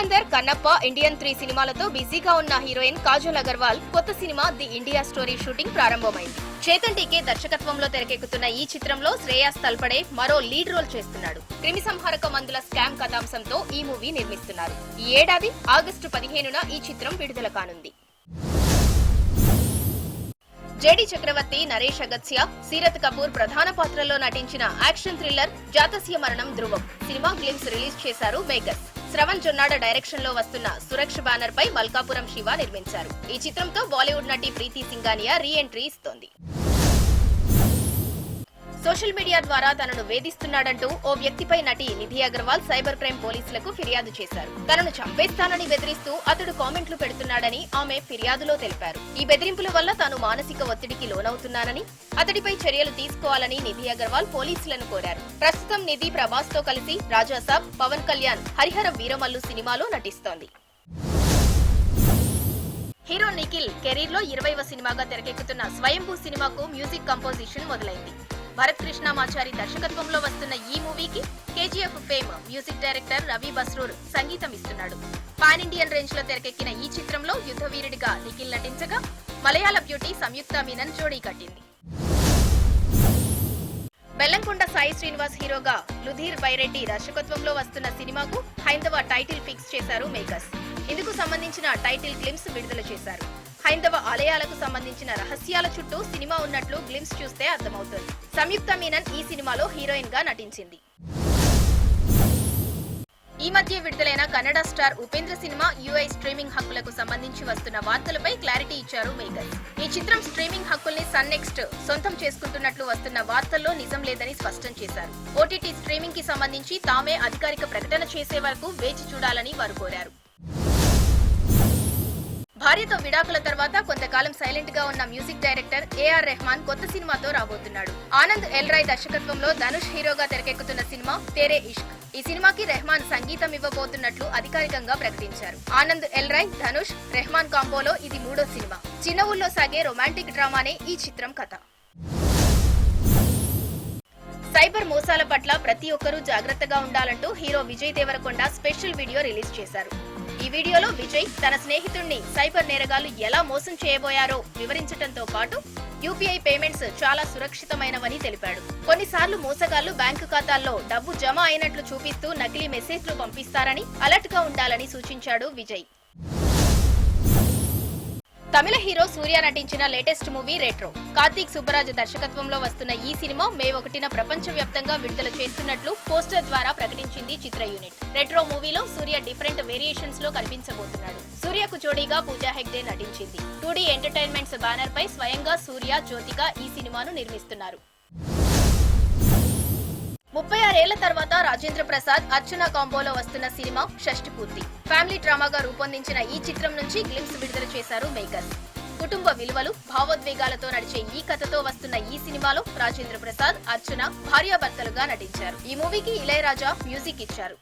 Sikandar, Kannappa, Indian 3 సినిమాలతో బిజీగా ఉన్న హీరోయిన్ కాజల్ అగర్వాల్ కొత్త cinema the India story shooting ప్రారంభమైంది. చేతన్ టీకే దర్శకత్వంలో తెరకెక్కుతున్న ఈ చిత్రంలో శ్రేయాస్ తల్పడే మరో లీడ్ రోల్ చేస్తున్నాడు. క్రిమి సంహారక మందుల స్కామ్ కథాంశంతో ఈ మూవీ నిర్మిస్తున్నారు. ఈ ఏడాది ఆగస్టు 15న ఈ చిత్రం విడుదల కానుంది. జేడి చక్రవర్తి, నరేష్ అగత్య, సీరత్ కపూర్ ప్రధాన పాత్రల్లో నటించిన యాక్షన్ థ్రిల్లర్ జాతస్య మరణం ధ్రువం సినిమా గ్లిమ్స్ రిలీజ్ చేశారు మేకర్స్. శ్రవణ్ జొన్నాడ డైరెక్షన్ లో వస్తున్న సురక్ష బ్యానర్ పై మల్కాపురం శివ నిర్మించారు. ఈ చిత్రంతో బాలీవుడ్ నటి ప్రీతి సింగానియా రీ ఎంట్రీ ఇస్తోంది. సోషల్ మీడియా ద్వారా తనను వేధిస్తున్నాడంటూ ఓ వ్యక్తిపై నటి నిధి అగర్వాల్ సైబర్ క్రైమ్ పోలీసులకు ఫిర్యాదు చేశారు. తనను చంపేస్తానని బెదిరిస్తూ అతడు కామెంట్లు పెడుతున్నాడని ఆమె ఫిర్యాదులో తెలిపారు. ఈ బెదిరింపుల వల్ల తాను మానసిక ఒత్తిడికి లోనవుతున్నానని, అతడిపై చర్యలు తీసుకోవాలని నిధి అగర్వాల్ పోలీసులను కోరారు. ప్రస్తుతం నిధి ప్రభాస్ తో కలిసి రాజాసాబ్, పవన్ కళ్యాణ్ హరిహర వీరమల్లు సినిమాలో నటిస్తోంది. హీరో నిఖిల్ కెరీర్ లో 20వ సినిమాగా తెరకెక్కుతున్న స్వయంభూ సినిమాకు మ్యూజిక్ కంపోజిషన్ మొదలైంది. భరత్ కృష్ణమాచారి దర్శకత్వంలో వస్తున్న ఈ మూవీకి KGF fame music director Ravi Basrur సంగీతం ఇస్తున్నాడు. పాన్ ఇండియన్ రేంజ్ లో తెరకెక్కిన ఈ చిత్రంలో యుద్ధ వీరుడిగా నిఖిల్ నటించగా మలయాళ బ్యూటీ సంయుక్త మీనన్ జోడీ కట్టింది. బెల్లంకొండ సాయి శ్రీనివాస్ హీరోగా లుధీర్ బైరెడ్డి దర్శకత్వంలో వస్తున్న సినిమాకు హైందవ టైటిల్ ఫిక్స్ చేశారు మేకర్స్. ఇందుకు సంబంధించిన టైటిల్ గ్లిమ్స్ విడుదల చేశారు. హైందవ ఆలయాలకు సంబంధించిన రహస్యాల చుట్టూ సినిమా ఉన్నట్లు గ్లిమ్స్ చూస్తే అర్థమవుతుంది. సంయుక్త మీనన్ ఈ సినిమాలో హీరోయిన్ గా నటించింది. ఈ మధ్య విడుదలైన Kannada star Upendra cinema UI streaming హక్కులకు సంబంధించి వస్తున్న వార్తలపై క్లారిటీ ఇచ్చారు మేకర్స్. ఈ చిత్రం స్ట్రీమింగ్ హక్కుల్ని సన్ నెక్స్ట్ సొంతం చేసుకుంటున్నట్లు వస్తున్న వార్తల్లో నిజం లేదని స్పష్టం చేశారు. ఓటీటీ స్ట్రీమింగ్ కి సంబంధించి తామే అధికారిక ప్రకటన చేసే వరకు వేచి చూడాలని వారు కోరారు. భార్యతో విడాకుల తర్వాత కొంతకాలం సైలెంట్ గా ఉన్న మ్యూజిక్ డైరెక్టర్ ఏఆర్ రెహమాన్ కొత్త సినిమాతో రాబోతున్నాడు. ఆనంద్ ఎల్ రాయ్ దర్శకత్వంలో ధనుష్ హీరోగా తెరకెక్కుతున్న సినిమా తేరే ఇష్క్. ఈ సినిమాకి రెహమాన్ సంగీతం ఇవ్వబోతున్నట్లు అధికారికంగా ప్రకటించారు. ఆనంద్ ఎల్ రాయ్, ధనుష్, రెహమాన్ కాంబోలో ఇది 3వ సినిమా. చిన్న ఊళ్ళో సాగే రొమాంటిక్ డ్రామానే ఈ చిత్రం కథ. సైబర్ మోసాల పట్ల ప్రతి ఒక్కరూ జాగ్రత్తగా ఉండాలంటూ hero Vijay Deverakonda special video release చేశారు. ఈ వీడియోలో విజయ్ తన స్నేహితుడిని సైబర్ నేరగాళ్లు ఎలా మోసం చేయబోయారో వివరించడంతో పాటు యూపీఐ పేమెంట్స్ చాలా సురక్షితమైనవని తెలిపాడు. కొన్నిసార్లు మోసగాళ్లు బ్యాంకు ఖాతాల్లో డబ్బు జమ అయినట్లు చూపిస్తూ నకిలీ మెసేజ్లు పంపిస్తారని అలర్ట్ గా ఉండాలని సూచించాడు విజయ్. తమిళ హీరో సూర్య నటించిన latest movie retro. Karthik Subbaraj దర్శకత్వంలో వస్తున్న ఈ సినిమా మే 1న ప్రపంచవ్యాప్తంగా విడుదల చేస్తున్నట్లు పోస్టర్ ద్వారా ప్రకటించింది చిత్ర యూనిట్. రెట్రో మూవీలో సూర్య డిఫరెంట్ వేరియేషన్స్ లో కనిపించబోతున్నాడు. సూర్యకు జోడీగా పూజా హెగ్డే నటించింది. 2D ఎంటర్టైన్మెంట్స్ బ్యానర్ పై స్వయంగా సూర్య, జ్యోతిక ఈ సినిమాను నిర్మిస్తున్నారు. 36 ఏళ్ల తర్వాత రాజేంద్ర ప్రసాద్, అర్చన కాంబోలో వస్తున్న సినిమా షష్టి పూర్తి. ఫ్యామిలీ డ్రామాగా రూపొందించిన ఈ చిత్రం నుంచి గ్లిమ్స్ విడుదల చేశారు మేకర్స్. కుటుంబ విలువలు, భావోద్వేగాలతో నడిచే ఈ కథతో వస్తున్న ఈ సినిమాలో రాజేంద్ర ప్రసాద్, అర్చన భార్యాభర్తలుగా నటించారు. ఈ మూవీకి ఇళయరాజా మ్యూజిక్ ఇచ్చారు.